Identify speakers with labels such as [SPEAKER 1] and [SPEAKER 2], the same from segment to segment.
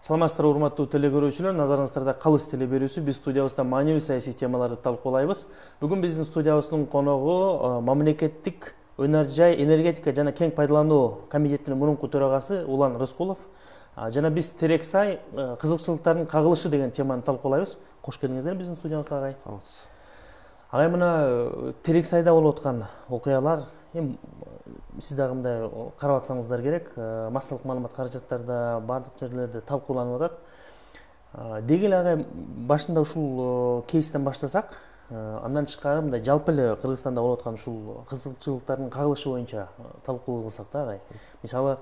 [SPEAKER 1] Саламатсыздарбы, урматтуу телекөрүүчүлөр, назарыңыздарда Калыс теле берүүсү. Биз студиябызда маанилүү саясий темаларды талкуулайбыз. Бүгүн биздин студиябыздын коногу мамлекеттик өнөр жай, энергетика жана кең пайдалануу комитетинин мурунку төрагасы Улан Рыскулов. Жана биз терек сай кызыкчылыктардын кагылышы деген теманы талкуулайбыз. Кош келиңиздер биздин студиябызга, агай. Агай, мына терек сайда болуп аткан окуялар, сиз дагы мындай карап атсаңыздар керек, массалык маалымат каражаттарда бардык жерлерде талкууланып атат. Деги эле агай, башында ушул кейстен баштасак, андан тышкары мындай жалпы эле Кыргызстанда болуп аткан ушул кызыкчылыктардын кагылышы боюнча талкуу кылсак да, агай. Мисалы,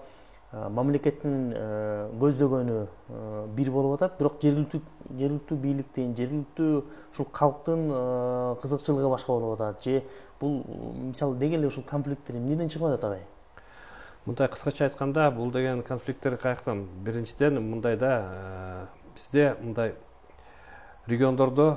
[SPEAKER 1] мамлекеттин көздөгөнү бир болуп атат, бирок жергиликтүү бийликтин, жергиликтүү ушул калктын кызыкчылыгы башка болуп атат. Же бул мисалы деги эле ушул конфликттер эмнеден чыгып атат, агай?
[SPEAKER 2] Мындай кыскача айтканда, бул деген конфликттер каяктан? Биринчиден мындайда бизде мындай региондордо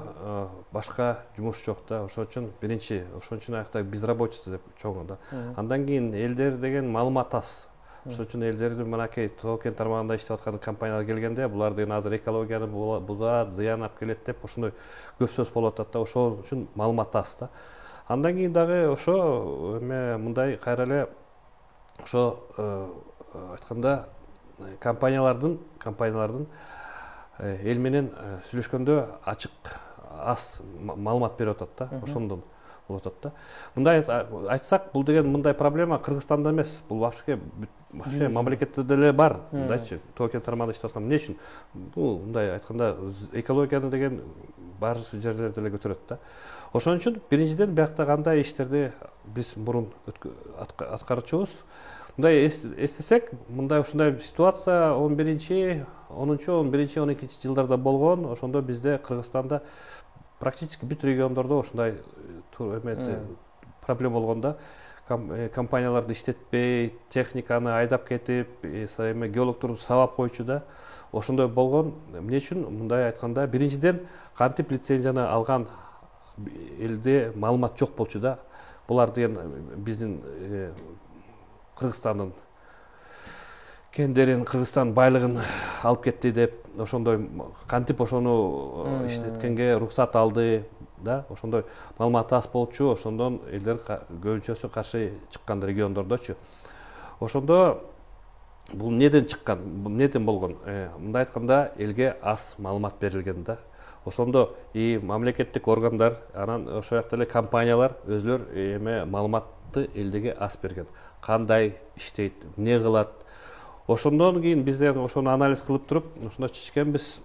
[SPEAKER 2] башка жумуш жок да, ошон үчүн биринчи, ошон үчүн аякта безработица деп чоң да. Андан кийин элдер деген маалымат аз. Ошон үчүн элдердин мынакей тоо кен тармагында иштеп аткан компаниялар келгенде, булар деген азыр экологияны бузат, зыян алып келет деп ошондой көп сөз болуп атат да. Ошол үчүн маалымат аз да. Андан кийин дагы ошо мындай кайра эле ошо айтканда компаниялардын эл менен сүйлөшкөндө ачык аз маалымат берип атат да. Ошондон болуп атат да. Мындай айтсак, бул деген мындай проблема Кыргызстанда эмес, бул вообще мамлекетте деле бар. Мындайчы, тоо кен тармагында иштеп аткан. Эмне үчүн? Бул мындай айтканда экологияны деген бар жерлерде эле көтөрөт да. Ошон үчүн биринчиден биякта кандай иштерди биз мурун аткарчубуз. Мындай эстесек, мындай ушундай ситуация 11-12 жылдарда болгон. Ошондо бизде Кыргызстанда практически бүт региондордо ушундай проблема болгондо компанияларды иштетпей, техниканы айдап кетип, геологторду сабап койчу да. Ошондой болгон. Эмне үчүн? Мындай айтканда, биринчиден кантип лицензияны алган элде маалымат жок болчу да. Булар деген биздин Кыргызстандын кендерин, Кыргызстан байлыгын алып кетти деп, ошондой кантип ошону иштеткенге уруксат алды да. Ошондой маалымат аз болчу, ошондон элдер көбүнчөсү каршы чыккан региондордочу. Ошондо бул неден чыккан, неден болгон? Мындай айтканда, элге аз маалымат берилген да. Ошондо и мамлекеттик органдар, анан ошол жакта эле компаниялар өзүлөр маалыматты элдеге аз берген. Кандай иштейт, эмне кылат? Ошондон кийин бизден ошону анализ кылып туруп, ошондо чечкенбиз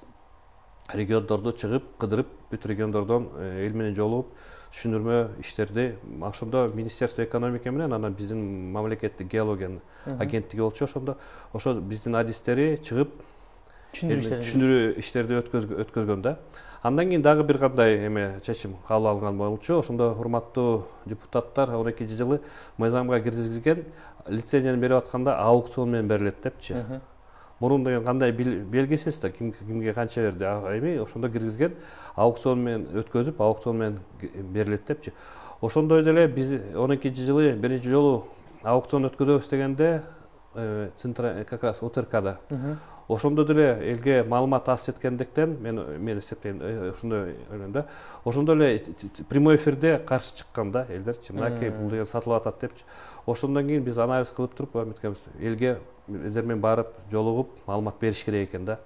[SPEAKER 2] региондорду чыгып, кыдырып, бүт региондордон эл менен жолугуп, түшүндүрмө иштерди. Ошондо Министерство экономика менен анан биздин мамлекеттик геология агенттиги болчу. Ошондо ошо биздин адистери чыгып түшүндүрүү иштерди өткөзгөн да. Андан кийин дагы бир кандай чечим кабыл алынган болчу. Ошондо урматтуу депутаттар 12 жылы мыйзамга киргизилген лицензияны берип атканда аукцион менен берилет депчи. Мурун деген кандай белгисиз да, кимге канча берди. Ошондо киргизген, аукцион менен өткөзүп, аукцион менен берилет депчи. Ошондой деле биз 12 жылы биринчи жолу аукцион өткөзөбүз дегенде как раз УТРКда. Ошондо деле элге маалымат аз жеткендиктен мен эсептейм, ошондой ойлойм. Ошондо эле прямой эфирде каршы чыккан да элдерчи. Мынакей бул деген сатылып атат депчи. Ошондон кийин биз анализ кылып туруп, элге элдер менен барып, жолугуп, маалымат бериш керек экен да.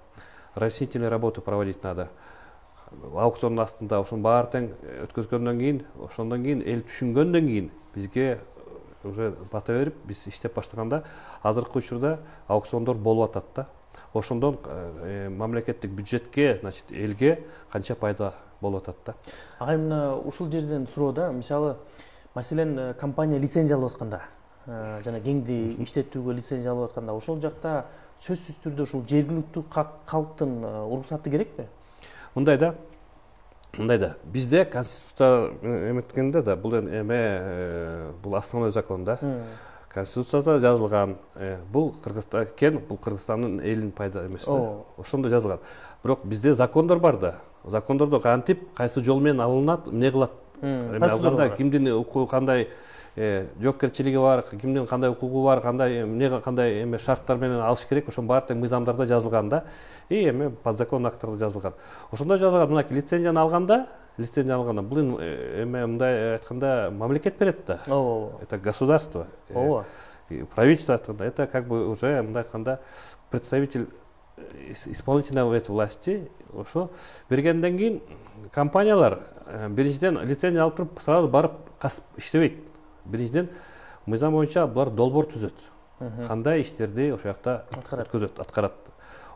[SPEAKER 2] Разъяснительные работы проводить надо. Аукциондун астында ошонун баары тең өткөзгөндөн кийин, ошондон кийин эл түшүнгөндөн кийин бизге уже бата берип, биз иштеп баштаганда азыркы учурда аукциондор болуп атат да. Ошондон мамлекеттик бюджетке, значит, элге канча пайда болуп атат да.
[SPEAKER 1] Агай, мына ушул жерден суроо да, мисалы, маселен компания лицензия алып атканда, жана кеңди иштетүүгө лицензия алып атканда, ошол жакта сөзсүз түрдө ушул жергиликтүү калктын уруксаты керекпи?
[SPEAKER 2] Мындай да, бизде конституция эметкенде да, бул основной закон да. Конституцияда жазылган, бул Кыргызстандын элинин пайда эмес да. Ошондо жазылган. Бирок бизде закондор бар да. Закондордо кантип, кайсы жол менен алынат, эмне кылат? Алганда кимдин кандай жоопкерчилиги бар, кимдин кандай укугу бар, кандай эмне кандай эме шарттар менен алыш керек, ошонун баары тең мыйзамдарда жазылган да. И эме подзаконный акттарда жазылган. Ошондой жазылган, мынакей лицензияны алганда бул эме мындай айтканда мамлекет берет да. Это государство. Правительство айтканда, это как бы уже мындай айтканда представитель исполнительной власти. Ошо бергенден кийин компаниялар биринчиден лицензия алып туруп сразу барып касып иштебейт. Биринчиден мыйзам боюнча булар долбоор түзөт. Кандай иштерди ошол жакта өткөзөт, аткарат.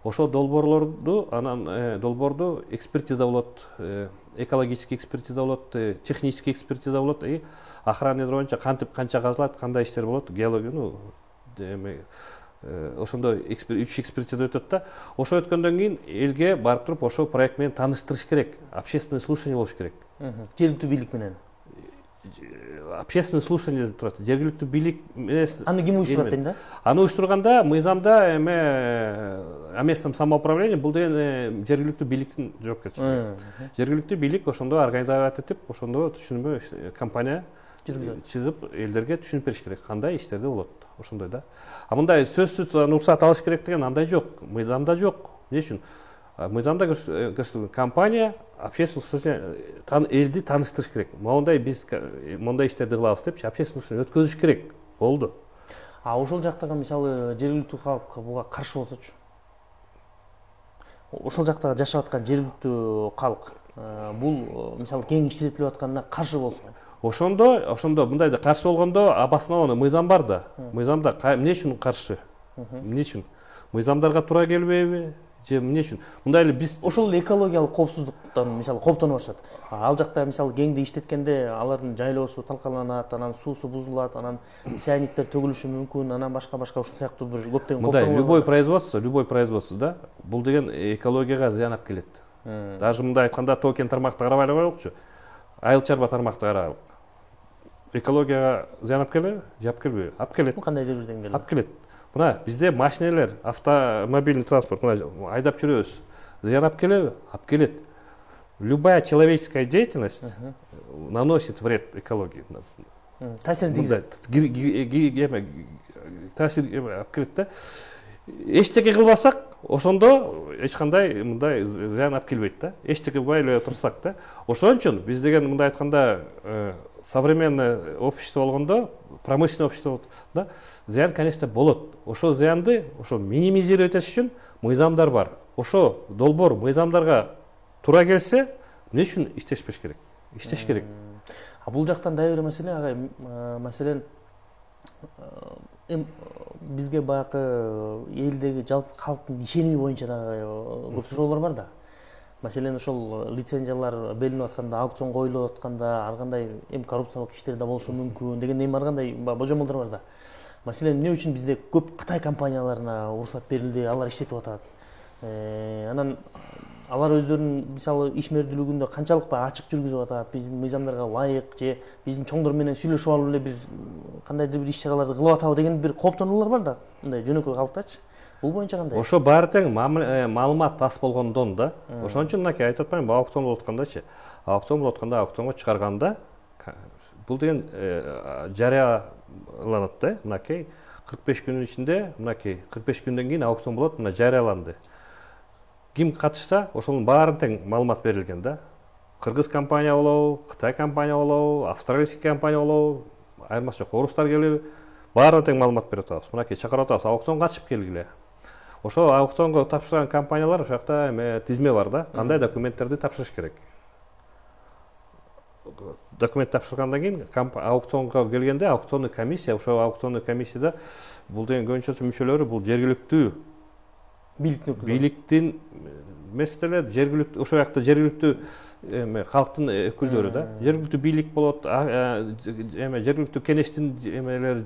[SPEAKER 2] Ошол долбоорлорду, анан долбоорду экспертиза болот, экологический экспертиза болот, технический экспертиза болот, и охрана боюнча кантип канча казылат, кандай иштер болот, геология, ошондой 3 экспертиза өтөт да. Ошо өткөндөн кийин элге барып туруп ошо проект менен тааныштырыш керек, общественный слушание болуш керек.
[SPEAKER 1] Жергиликтүү бийлик менен.
[SPEAKER 2] Общественный слушание деп турат. Жергиликтүү бийлик менен
[SPEAKER 1] аны ким уюштурат дейм да?
[SPEAKER 2] Аны уюштурганда мыйзамда эме о местном самоуправлении бул деген жергиликтүү бийликтин жоопкерчилиги. Жергиликтүү бийлик ошондо организовать этип, ошондо түшүнүмө компания чыгып элдерге түшүнүп бериш керек, кандай иштерде болот. Ошондой да. А мындай сөзсүз уруксат алыш керек деген андай жок, мыйзамда жок. Эмне үчүн? Мыйзамда компания общественный слушание элди тааныштырыш керек. Мондай биз мондай иштерди кылабыз депчи общественный слушание өткөзүш керек. Болду.
[SPEAKER 1] А ошол жактагы мисалы жергиликтүү калк буга каршы болсочу? Ошол жакта жашап аткан жергиликтүү калк бул мисалы кең иштетилип атканына каршы болсо? Ошондо мындайда каршы болгондо обоснованный мыйзам бар да. Мыйзамда эмне үчүн каршы? Эмне үчүн? Мыйзамдарга туура келбейби? Же эмне үчүн? Мындай эле биз ошол экологиялык коопсуздуктан мисалы кооптоно башат. Ал жакта мисалы кеңде иштеткенде алардын жайлоосу талкаланат, анан суусу бузулат, анан цианиттер төгүлүшү мүмкүн, анан башка ушул сыяктуу бир көптөгөн
[SPEAKER 2] мындай любой производство да, бул деген экологияга зыян алып келет. Даже мындай айтканда токен тармакты карабай эле коелукчу. Айыл чарба тармакты карайлык. Экологияга зыян алып келеби? Же алып келбейби? Алып келет.
[SPEAKER 1] Кандайдыр бир деңгээлде.
[SPEAKER 2] Алып келет. Мына бизде машинелер, автомобильный транспорт мына айдап жүрөбүз. Зыян алып келеби? Алып келет. Любая человеческая деятельность наносит вред экологии.
[SPEAKER 1] Таасир тийгизет.
[SPEAKER 2] Таасир алып келет да. Эчтеке кылбасак, ошондо эч кандай мындай зыян алып келбейт да. Эчтеке кылбай эле турсак да. Ошон үчүн биз деген мындай айтканда современное общество болгондо, промышленное общество да, зыян, конечно, болот. Ошо зыянды минимизировать этиш үчүн мыйзамдар бар. Ошо долбоор мыйзамдарга туура келсе, эмне үчүн иштешпеш керек? Иштеш керек.
[SPEAKER 1] А бул жактан дагы бир маселе, агай, маселен бизге баягы элдеги жалпы калктын ишеними боюнча дагы көп суроолор бар да. Маселен ошол лицензиялар белинип атканда, аукцион коюлуп атканда ар кандай коррупциялык иштер да болушу мүмкүн деген ар кандай божомолдор бар да. Маселен эмне үчүн бизде көп Кытай компанияларына уруксат берилди, алар иштетип атат. Анан алар өздөрүнүн мисалы ишмердүүлүгүндө канчалык ачык жүргүзүп атат, биздин мыйзамдарга ылайык же биздин чоңдор менен сүйлөшүп алып эле бир кандайдыр бир иш чараларды кылып атабы деген бир кооптонуулар бар да. Мындай жөнөкөй калктачы. Бул боюнча кандай?
[SPEAKER 2] Ошо баары тең маалымат аз болгондон да. Ошон үчүн мынакей айтып атпаймынбы, аукцион болуп аткандачы. Аукцион болуп атканда аукционго чыгарганда бул деген жарыяланат да. Мынакей 45 күнүн ичинде, мынакей 45 күндөн кийин аукцион болот, мына жарыяланды. Ким катышса, ошонун баарын тең маалымат берилген да. Кыргыз компания болобу, Кытай компания болобу, австралийский компания болобу, айырмасы жок, орустар келеби, баарын тең маалымат берип атабыз. Мынакей чакырып атабыз, аукционго катышып келгиле. Ошо аукционго тапшырган компаниялар ошол жакта тизме бар да, кандай документтерди тапшырыш керек. Документ тапшыргандан кийин аукционго келгенде аукционный комиссия, ошо аукционный комиссияда бул деген көбүнчөсү мүчөлөрү бул жергиликтүү бийликтин эмес деле, жергиликтүү ошол жакта жергиликтүү калктын өкүлдөрү да. Жергиликтүү бийлик болот, жергиликтүү кеңештин эмелери,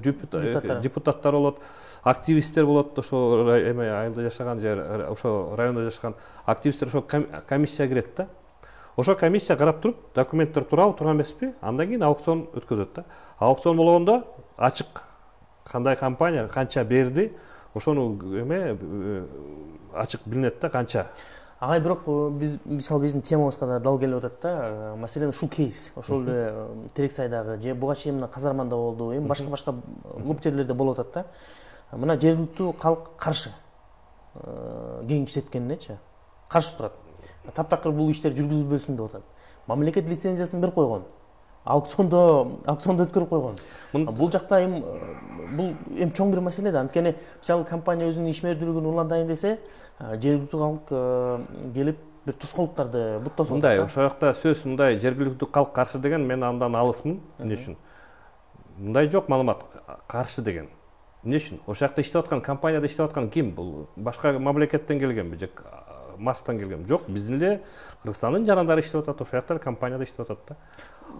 [SPEAKER 2] депутаттар болот, активисттер болот, ошо айылда жашаган же ошо райондо жашаган активисттер ошо комиссия кирет да. Ошо комиссия карап туруп, документтер туурабы, туура эмеспи? Андан кийин аукцион өткөзөт да. Аукцион болгондо ачык кандай компания канча берди, ошону ачык билинет да, канча.
[SPEAKER 1] Агай, бирок биз мисалы биздин темабызга да дал келип атат да. Маселен ушул кейс, ошол эле Терексайдагы же буга чейин мына Казарманда болду, эми башка көп жерлерде болуп атат да. Мына жергиликтүү калк каршы. Кең иштеткенинечи каршы турат. Таптакыр бул иштер жүргүзүлбөсүн деп атат. Мамлекет лицензиясын берип койгон. Аукциондо өткөрүп койгон. Бул жакта бул чоң бир маселе да. Анткени мисалы компания өзүнүн ишмердүүлүгүн улантайын десе, жергиликтүү калк келип бир тоскоолдуктарды буттасып атат.
[SPEAKER 2] Мындай, ошол жакта сөз мындай жергиликтүү калк каршы деген мен андан алысмын. Эмне үчүн? Мындай жок маалымат каршы деген. Эмне үчүн? Ошол жакта иштеп аткан компанияда иштеп аткан ким? Бул башка мамлекеттен келгенби же Марстан келгенби? Жок, биздин эле Кыргызстандын жарандары иштеп атат, ошол жакта компанияда иштеп атат да.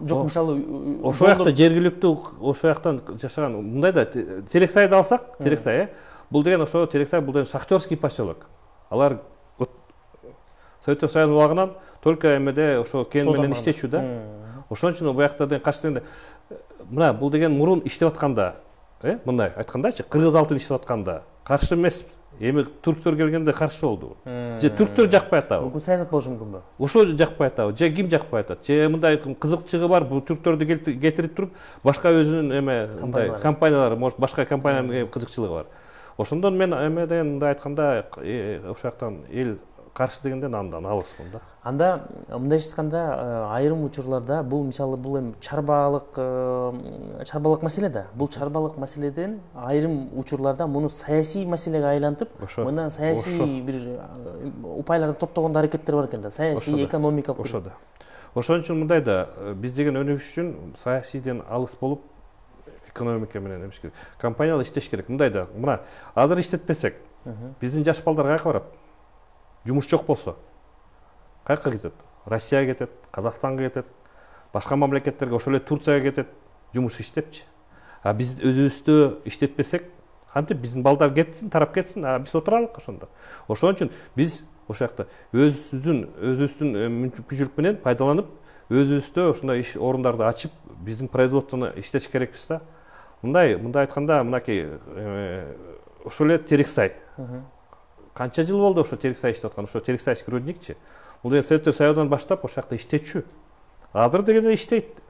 [SPEAKER 1] Жок, мисалы
[SPEAKER 2] ошол жакта жергиликтүү ошол жактан жашаган мындай да Терексайды алсак, Терексай, бул деген ошо Терексай бул деген шахтерский поселок. Алар Советтер Союзунун убагынан только эмеде ошо кен менен иштечү да. Ошон үчүн бул жакта деген каршы дегенде мына бул деген мурун иштеп атканда, мындай айткандачы, кыргыз алтын иштеп атканда каршы эмес. Эми түрктөр келгенде каршы болду. Же түрктөр жакпай атабы?
[SPEAKER 1] Мүмкүн саясат болушу мүмкүнбү?
[SPEAKER 2] Ошо жакпай атабы? Же ким жакпай атат? Же мындай кызыкчылыгы бар бул түрктөрдү кетирип туруп, башка өзүнүн мындай компаниялар, может башка компаниянын кызыкчылыгы бар. Ошондон мен эмеден мындай айтканда ошол жактан эл каршы дегенден андан алысмын да.
[SPEAKER 1] Анда мындай айтканда айрым учурларда бул мисалы бул эми чарбалык маселе да. Бул чарбалык маселеден айрым учурларда муну саясий маселеге айлантып, мындан саясий бир упайларды топтогондо аракеттер бар экен да. Саясий, экономикалык.
[SPEAKER 2] Ошо да. Ошон үчүн мындай да биз деген өнүгүш үчүн саясийден алыс болуп экономика менен эмиш керек. Компаниялар иштеш керек. Мындай да. Мына азыр иштетпесек, биздин жаш балдар каяка барат? Жумуш жок болсо каяка кетет? Россияга кетет, Казакстанга кетет, башка мамлекеттерге, ошол эле Турцияга кетет, жумуш иштепчи. А биз өзүбүздө иштетпесек, кантип биздин балдар кетсин, тарап кетсин, а биз отуралык ошондо. Ошон үчүн биз ошол жакта өзүбүздүн мүмкүнчүлүк менен пайдаланып, өзүбүздө ошондой иш орундарды ачып, биздин производствону иштетиш керекпиз да. Мындай айтканда, мынакей ошол эле Терексай. Канча жыл болду ошо Терексай иштеп аткан, ошо Терексайский рудникчи. Бул деген Советтер Союзунан баштап ошол жакта иштечү. Азыр дегенде иштейт.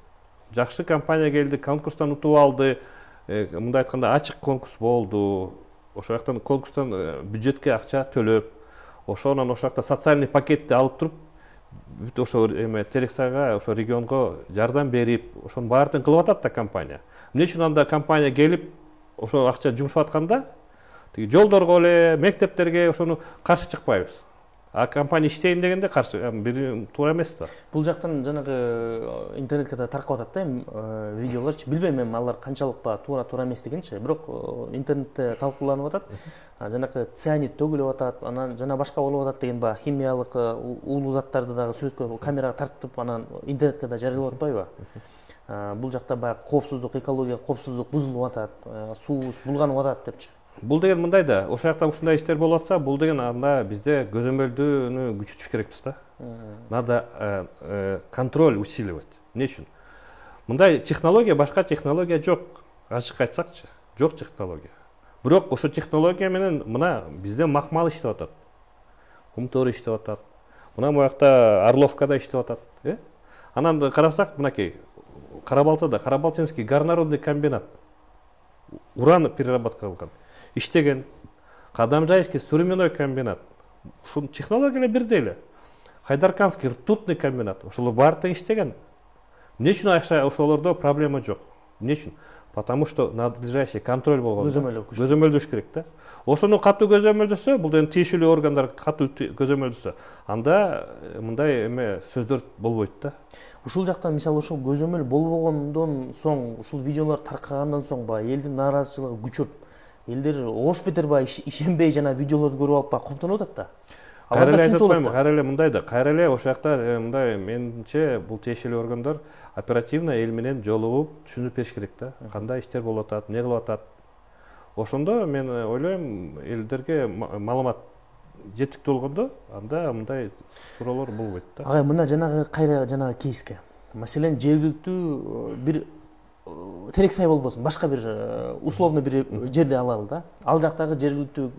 [SPEAKER 2] Жакшы компания келди, конкурстан утуп алды. Мындай айтканда ачык конкурс болду. Ошол жактан конкурстан бюджетке акча төлөп, ошонун ошол жакта социальный пакетти алып туруп, бүт ошо Терексайга, ошо регионго жардам берип, ошонун баардыгын кылып атат да компания. Эмне үчүн анда компания келип, ошо акча жумшап атканда жолдорго эле, мектептерге ошону каршы чыкпайбыз. А компания иштейин дегенде каршы бир туура эмес да.
[SPEAKER 1] Бул жактан жанагы интернетке да таркап атат да видеолорчу. Билбейм мен алар канчалык туура эмес дегенчи, бирок интернетте талкууланып атат. Жанагы цианид төгүлүп атат, анан жана башка болуп атат деген химиялык уулуу заттарды дагы сүрөткө камерага тартып, анан интернетке да жарыялап атпайбы? Бул жакта баягы коопсуздук, экология коопсуздук бузулуп атат, суу булганып атат депчи.
[SPEAKER 2] Бул деген мындай да, ошол жакта ушундай иштер болуп атса, бул деген анда бизде көзөмөлдүүнү күчөтүш керекпиз да. Надо контроль усиливать. Эмне үчүн? Мындай технология, башка технология жок. Ачык айтсакчы, жок технология. Бирок ошо технология менен мына бизде макмал иштеп атат. Кумтор иштеп атат. Мына буякта Орловкада иштеп атат, Анан карасак, мынакей Карабалтада, Карабалтинский горнородный комбинат уран переработка кылган. Иштеген. Кадамжайский сурьменной комбинат. Ушул технологиялар бирдей эле. Хайдарканский ртутный комбинат. Ошолор баардыгы иштеген. Эмне үчүн ошолордо проблема жок? Эмне үчүн? Потому что надлежащий контроль болгон. Көзөмөлдөш керек да. Ошону катуу көзөмөлдөсө, бул деген тиешелүү органдар катуу көзөмөлдөсө, анда мындай сөздөр болбойт да.
[SPEAKER 1] Ушул жактан мисалы ушул көзөмөл болбогондон соң, ушул видеолор таркагандан соң элдин нааразычылыгы күчөп, элдер ош бетер ишенбей жана видеолорду көрүп алып коптонуп атат да.
[SPEAKER 2] Кайра эле мындай да, кайра эле ошол жакта мындай менимче бул тиешелүү органдар оперативно эл менен жолугуп түшүнүп бериш керек да. Кандай иштер болуп атат, эмне кылып атат. Ошондо мен ойлойм, элдерге маалымат жетиктүү болгондо анда мындай суроолор болбойт да.
[SPEAKER 1] Агай, мына жанагы кейске. Маселен, жергиликтүү бир Терексай болбосун, башка бир условно бир жерди алалы да. Ал жактагы жергиликтүү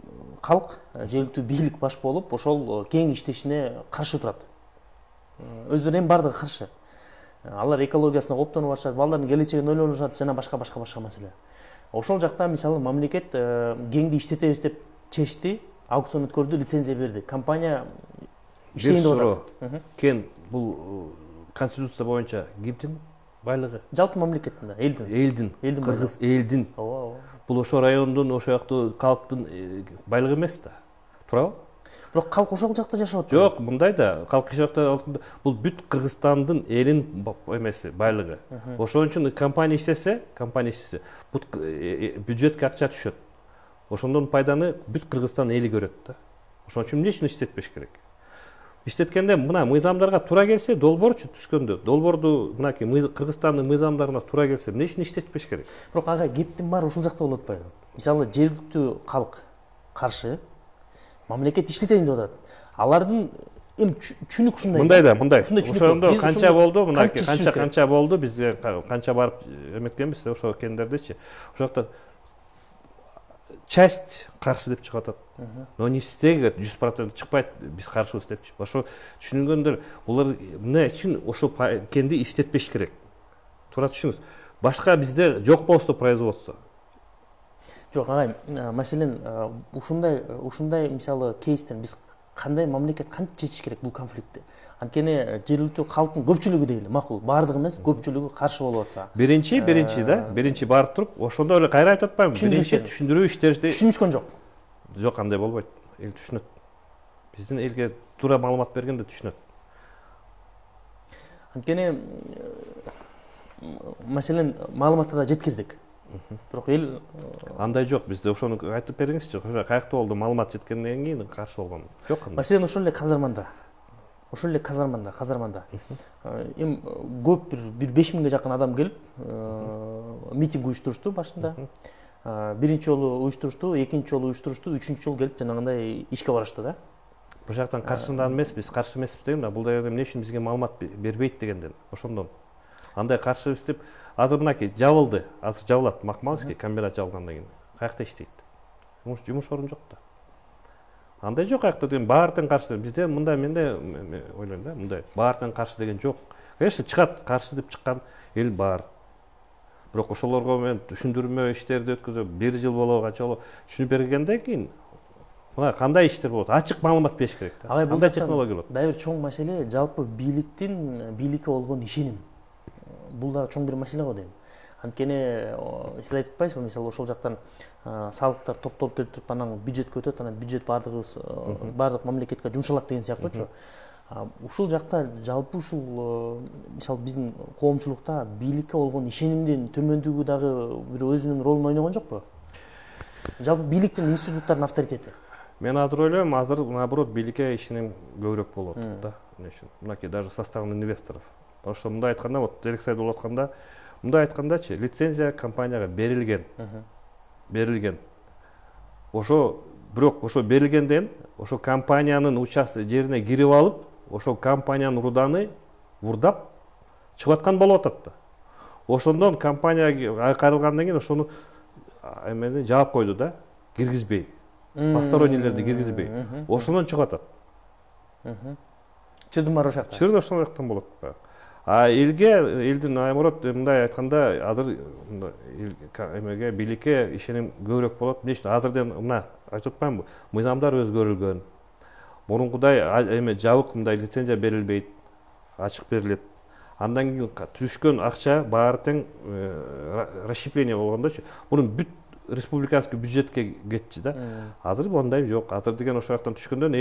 [SPEAKER 1] калк, жергиликтүү бийлик баш болуп ошол кең иштешине каршы турат. Өздөрүнүн бардыгы каршы. Алар экологиясына кооптонуп атышат, балдардын келечегин ойлонуп атышат жана башка маселе. Ошол жакта мисалы мамлекет кеңди иштетебиз деп чечти, аукцион өткөрдү, лицензия берди. Компания иштейин деп атат.
[SPEAKER 2] Кен бул конституция боюнча кимдин байлыгы?
[SPEAKER 1] Жалпы мамлекеттин да,
[SPEAKER 2] элдин. Кыргыз элдин. Бул ошо райондун, ошо жактуу калктын байлыгы эмес да. Туурабы?
[SPEAKER 1] Бирок калк ошол жакта жашап атат.
[SPEAKER 2] Жок, мындай да, калк жакта бул бүт Кыргызстандын элин эмеси, байлыгы. Ошон үчүн компания иштесе, бут бюджетке акча түшөт. Ошондон пайданы бүт Кыргызстан эли көрөт да. Ошон үчүн эмне үчүн иштетпеш керек? Иштеткенде мына мыйзамдарга туура келсе, долбоорчу түшкөндө, долбоорду мынакей Кыргызстандын мыйзамдарына туура келсе, эмне үчүн иштетпеш керек?
[SPEAKER 1] Бирок ага кептин баары ошол жакта болуп атпайбы? Мисалы жергиликтүү калк каршы, мамлекет иштетейин деп атат. Алардын эми чүнүк ушундай.
[SPEAKER 2] Мындай. Ошондо канча болду, мынакей канча болду, бизге канча барып эметкенбиз, ошо кендердичи. Ошол жакта часть каршы деп чыгып атат. Но не все 100% чыкпайт, биз каршыбыз депчи. Ошо түшүнгөндөр, булар эмне үчүн ошо кенди иштетпеш керек? Туура түшүңүз. Башка бизде жок болсо производство.
[SPEAKER 1] Жок, агай, маселен ушундай мисалы кейстен биз кандай мамлекет кантип чечиш керек бул конфликтти? Анткени жергиликтүү калктын көпчүлүгү дейли, макул, баардыгы эмес, көпчүлүгү каршы болуп атса. Биринчи барып туруп, ошондо эле кайра айтып атпаймынбы? Биринчи түшүндүрүү иштерди. Түшүнүшкөн жок.
[SPEAKER 2] Жок, андай болбойт. Эл түшүнөт. Биздин элге туура маалымат бергенде түшүнөт.
[SPEAKER 1] Анткени маселен маалыматта да жеткирдик. Бирок эл
[SPEAKER 2] андай жок, бизде ошону айтып бериңизчи. Ошо каякта болду, маалымат жеткенден кийин каршы болгон. Жок андай.
[SPEAKER 1] Маселен ошол эле казарманда. Эми көп бир 5000 жакын адам келип митинг уюштурушту башында. Биринчи жолу уюштурушту, экинчи жолу уюштурушту, үчүнчү жолу келип жанагындай ишке барышты да.
[SPEAKER 2] Бул жактан каршыдан эмес, биз каршы эмеспиз деген, бул жерде эмне үчүн бизге маалымат бербейт дегенден. Ошондон. Андай каршыбыз деп азыр мынакей жабылды. Азыр жабылат, Макмаловский комбинат жабылгандан кийин. Каякта иштейт? Жумуш орун жок да. Андай жок каякта деген баары тең каршы. Бизде мындай менде ойлойм да, мындай баары тең каршы деген жок. Конечно, чыгат, каршы деп чыккан эл бар. Бирок ошолорго мен түшүндүрмө иштерди өткөзөм. 1 жыл болобу, канча болобу түшүнүп бергенден кийин мына кандай иштер болот? Ачык маалымат бериш керек да. Кандай технология болот?
[SPEAKER 1] Дагы бир чоң маселе жалпы бийликке болгон ишеним. Бул да чоң бир маселе го дейм. Анткени сиз айтып атпайсызбы, мисалы ошол жактан салыктар топтолуп келип туруп, анан бюджетке өтөт, анан бюджет баардык мамлекетке жумшалат деген сыяктуучу. Ушул жакта жалпы ушул мисалы биздин коомчулукта бийликке болгон ишенимдин төмөндүгү дагы бир өзүнүн ролун ойногон жокпу? Жалпы бийликтин, институттардын авторитети.
[SPEAKER 2] Мен азыр ойлойм, азыр наоборот бийликке ишеним көбүрөөк болуп атат да. Эмне үчүн? Мынакей даже со стороны инвесторов. Потому что мындай айтканда, вот Жерексайда болуп атканда, мындай айткандачы, лицензия компанияга берилген. Ошо бирок ошо берилгенден, ошо компаниянын участок жерине кирип алып, ошо компаниянын руданы урдап чыгып аткан болуп атат да. Ошондон компанияга кайрылгандан кийин ошону эмени жаап койду да, киргизбей. Постороннийлерди киргизбей. Ошондон чыгып атат.
[SPEAKER 1] Чырдын баары ошол жакта.
[SPEAKER 2] Чырдын ошол жактан болот. Элдин наоборот мындай айтканда азыр эмеге бийликке ишеним көбүрөөк болот. Эмне үчүн? Азырден мына айтып атпаймынбы? Мыйзамдар өзгөрүлгөн. Мурункудай эме жабык мындай лицензия берилбейт, ачык берилет. Андан кийин түшкөн акча баары тең расщепление болгондочу. Мунун бүт республиканский бюджетке кетчи да. Азыр мындай жок. Азыр деген ошол жактан түшкөндөн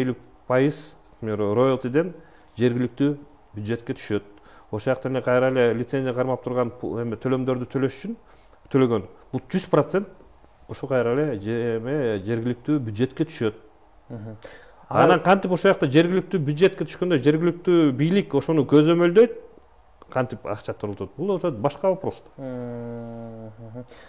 [SPEAKER 2] 50% роялтиден жергиликтүү бюджетке түшөт. Ошол жактан эле кайра эле лицензия кармап турган төлөмдөрдү төлөш үчүн төлөгөн. Бул 100% ошо кайра эле жергиликтүү бюджетке түшөт. Анан кантип ошол жакта жергиликтүү бюджетке түшкөндө жергиликтүү бийлик ошону көзөмөлдөйт, кантип акча турултат. Бул уже башка вопрос.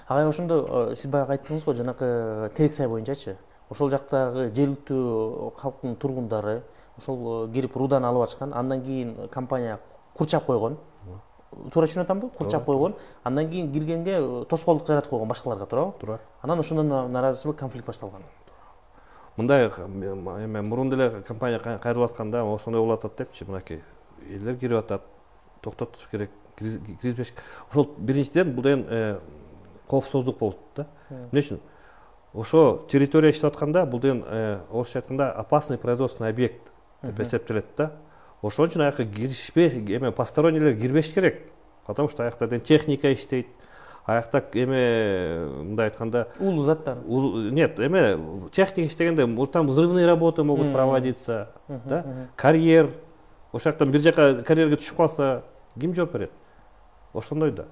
[SPEAKER 1] Агай ошондо сиз баягы айттыңыз го, жанакы Терексай боюнчачы. Ошол жактагы жергиликтүү калктын тургундары ошол кирип руданы алып ачкан, андан кийин компания курчап койгон. Туура түшүнүп атамбы? Курчап койгон. Андан кийин киргенге тоскоолдук жаратып койгон башкаларга, туурабы?
[SPEAKER 2] Туура.
[SPEAKER 1] Анан ошондон нараазычылык, конфликт башталган.
[SPEAKER 2] мындай эме мурун деле компания кайрылып атканда ошондой болуп атат депчи, мынакей элдер кирип атат, токтотуш керек, киргизбеш. Ошол биринчиден бул деген коопсуздук болот да. Эмне үчүн? Ошо территория иштеп атканда бул деген орусча айтканда опасный производственный объект деп эсептелет да. Ошон үчүн аяка киришпеш, эме постороннийлер кирбеш керек. Потому что аякта техника иштейт. Аякта эме мындай айтканда
[SPEAKER 1] улуу заттар.
[SPEAKER 2] Нет, эме техника иштегенде там взрывные работы могут проводиться, да? Карьер. Ошол жактан бир жака карьерге түшүп калса, ким жооп берет? Ошондой да.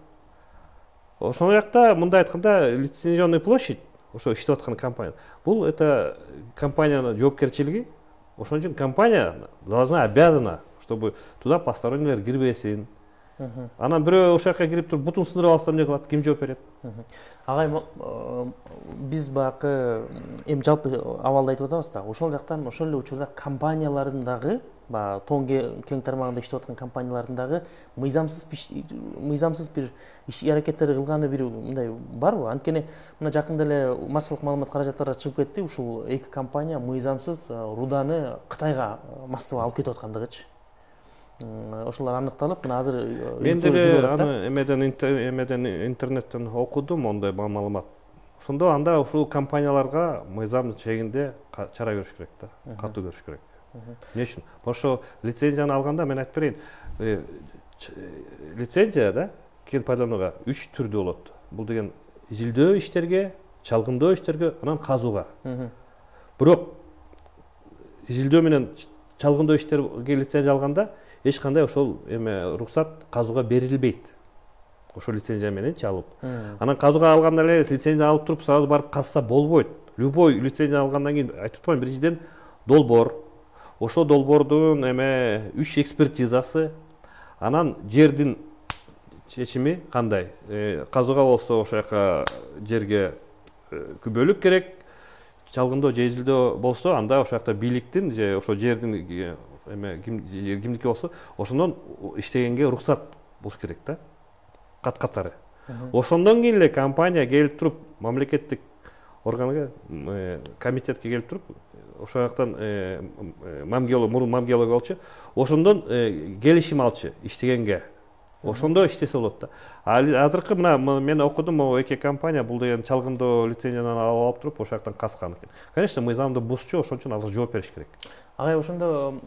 [SPEAKER 2] Ошол жакта мындай айтканда лицензионный площадь, ошо иштеп аткан компания. Бул это компаниянын жоопкерчилиги. Ошон үчүн компания должна обязана, чтобы туда постороннилер кирбесин. Анан бирөө ошол жака кирип туруп бутун сындырып алса эмне кылат? Ким жооп берет?
[SPEAKER 1] Агай, биз баягы эми жалпы абалды айтып атабыз да. Ошол жактан ошол эле учурда компаниялардын дагы, баягы тоң кең тармагында иштеп аткан компаниялардын дагы мыйзамсыз бир иш аракеттер кылганы бир мындай барбы? Анткени мына жакында эле массалык маалымат каражаттары чыгып кетти. Ушул эки компания мыйзамсыз руданы Кытайга массалык алып кетип аткандыгычы. Ошолор аныкталып, мына азыр
[SPEAKER 2] мен деле аны эмеден интернеттен окудум ондай маалымат. Ошондо анда ушул компанияларга мыйзам чегинде чара көрүш керек да, катуу көрүш керек. Эмне үчүн? Ошо лицензияны алганда мен айтып берейин, лицензия да кен пайдаланууга 3 түрдүү болот. Бул деген изилдөө иштерге, чалгындоо иштерге, анан казууга. Бирок изилдөө менен чалгындоо иштерге лицензия алганда эч кандай ошол эме уруксат казууга берилбейт. Ошол лицензия менен чалып. Анан казууга алганда эле лицензия алып туруп сразу барып казса болбойт. Любой лицензия алгандан кийин айтып атпаймынбы, биринчиден долбоор. Ошол долбоордун эме 3 экспертизасы, анан жердин чечими кандай? Казууга болсо ошол жака жерге күбөлүк керек. Чалгындоо же изилдөө болсо анда ошол жакта бийликтин же ошол жердин эме кимдики болсо ошондон иштегенге уруксат болуш керек да. Кат-катары. Ошондон кийин эле компания келип туруп мамлекеттик органга, комитетке келип туруп ошол жактан мурун мамгеология болчу. Ошондон келишим алчу иштегенге. Ошондо иштесе болот да. Азыркы мына мен окудум, могу эки компания бул деген чалгындоо лицензияны алып туруп ошол жактан каскан экен. Конечно, мыйзамды бузчу, ошон үчүн азыр жооп бериш керек.
[SPEAKER 1] Агай, ошондо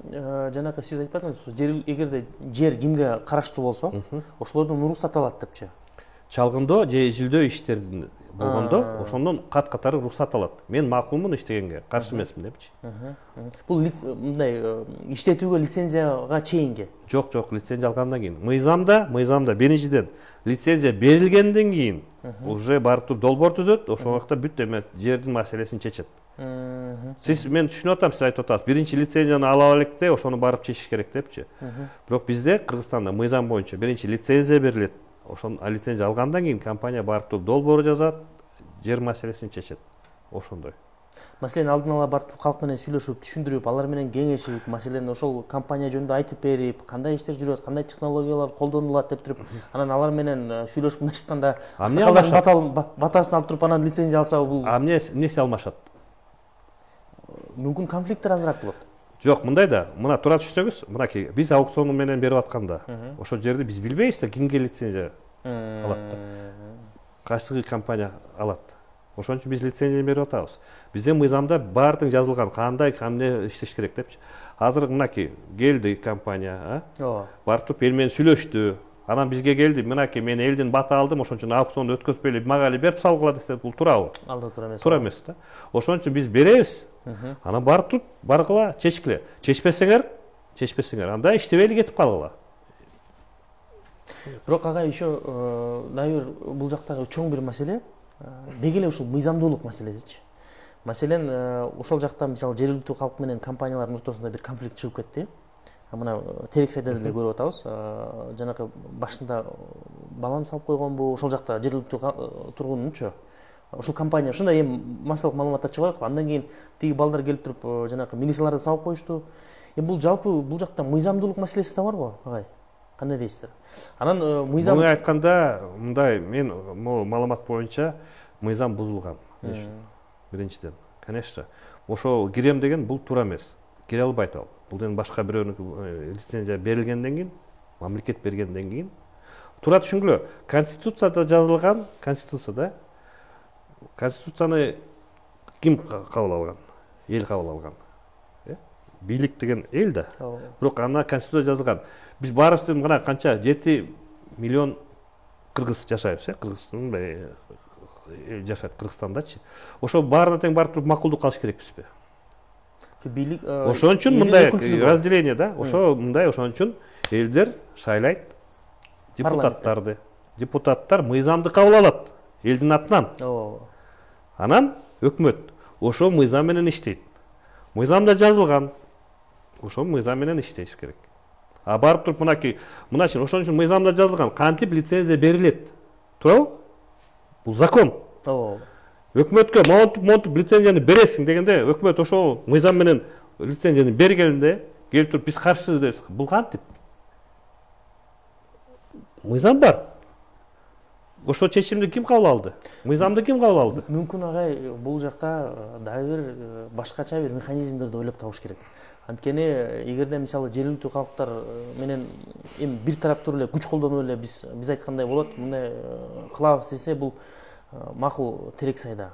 [SPEAKER 1] жанакы сиз айтып атыңыз, эгерде жер кимге караштуу болсо, ошолордон уруксат алат депчи.
[SPEAKER 2] Чалгындоо же изилдөө иштердин болгондо ошондон кат-катары уруксат алат. Мен макулмун иштегенге, каршы эмесмин депчи.
[SPEAKER 1] Бул мындай иштетүүгө лицензияга чейинги?
[SPEAKER 2] Жок, лицензия алгандан кийин. Мыйзамда биринчиден лицензия берилгенден кийин уже барып туруп долбоор түзөт, ошол убакта бүт эме жердин маселесин чечет. Сиз мен түшүнүп атам, сиз айтып атасыз. Биринчи лицензияны ала элек де, ошону барып чечиш керек депчи. Бирок бизде Кыргызстанда мыйзам боюнча биринчи лицензия берилет. Ошон лицензия алгандан кийин компания барып туруп долбоор жазат, жер маселесин чечет. Ошондой.
[SPEAKER 1] Маселен, алдын ала барып калк менен сүйлөшүп, түшүндүрүп, алар менен кеңешип, маселен ошол компания жөнүндө айтып берип, кандай иштер жүрөт, кандай технологиялар колдонулат деп туруп, анан алар менен сүйлөшүп мынтышканда батасын алып туруп анан лицензия алса, бул
[SPEAKER 2] эмнеси алмашат?
[SPEAKER 1] Мүмкүн конфликттер азыраак болот.
[SPEAKER 2] Жок, мындай да, мына тура түшүнсөңүз, мынакей биз аукцион менен берип атканда, ошол жерди биз билбейбиз да кимге лицензия алат да. Кайсы компания алат. Ошон үчүн биз лицензия берип атабыз. Бизде мыйзамда баардыгы жазылган, кандай эмне иштеш керек депчи. Азыр мынакей келди компания, барып туруп эл менен сүйлөштү. Анан бизге келди, мынакей мен элдин бата алдым, ошон үчүн аукционду өткөзбөй эле мага эле берип салгыла десе, бул туурабы?
[SPEAKER 1] Алда туура эмес.
[SPEAKER 2] Туура эмес да. Ошон үчүн биз беребиз. Анан барып туруп, баргыла, чечкиле. Чечпесеңер, анда иштебей кетип калгыла.
[SPEAKER 1] Бирок ага еще дайыр бул жактагы чоң бир маселе, деги эле ушул мыйзамдуулук маселесичи. Маселен, ошол жакта мисалы жергиликтүү калк менен компаниялардын ортосунда бир конфликт чыгып кетти. Мына терек сайда деле көрүп атабыз. Жанакы башында баланс алып койгонбу, ошол жакта жергиликтүү тургунчу. Ошол компания ушундай эми массалык маалыматтар чыгып атат го. Андан кийин тиги балдар келип туруп жанакы милицияларды сабап коюшту. Эми бул жалпы бул жакта мыйзамдуулук маселеси да барбы, агай? Кандай дейсиздер? Анан мыйзам
[SPEAKER 2] Муну айтканда, мындай мен маалымат боюнча мыйзам бузулган. Биринчиден, конечно. ошо кирем деген бул туура эмес. Кире албайт ал. Бул эми башка бирөөнүн лицензия берилгенден кийин, мамлекет бергенден кийин. Туура түшүнгүлө. Конституцияда жазылган, конституцияны ким кабыл алган? Эл кабыл алган. Бийлик деген эл да. Бирок ана конституция жазылган. Биз баарыбыз мына канча 7 миллион кыргыз жашайбыз, Кыргызстан жашайт Кыргызстандачы. Ошо баарына тең барып туруп макулдук алыш керекпизби?
[SPEAKER 1] Бийлик
[SPEAKER 2] ошон үчүн мындай разделение да. Ошо мындай ошон үчүн элдер шайлайт депутаттарды. Депутаттар мыйзамды кабыл алат элдин атынан. Анан өкмөт ошо мыйзам менен иштейт. Мыйзамда жазылган. Ошо мыйзам менен иштеш керек. А барып туруп мыначын ошон үчүн мыйзамда жазылган кантип лицензия берилет. Туурабы? Бул закон. Өкмөткө монтуп лицензияны бересиң дегенде, өкмөт ошо мыйзам менен лицензияны бергенде келип туруп биз каршы дебиз. Бул кантип? Мыйзам бар. Ошо чечимди ким кабыл алды? Мыйзамды ким кабыл алды?
[SPEAKER 1] Мүмкүн агай бул жакта дагы бир башкача бир механизмдерди ойлоп табыш керек. Анткени эгерде мисалы жергиликтүү калктар менен эми бир тараптуу эле күч колдонуп эле биз айткандай болот, мындай кылабыз десе бул макул терек сайда.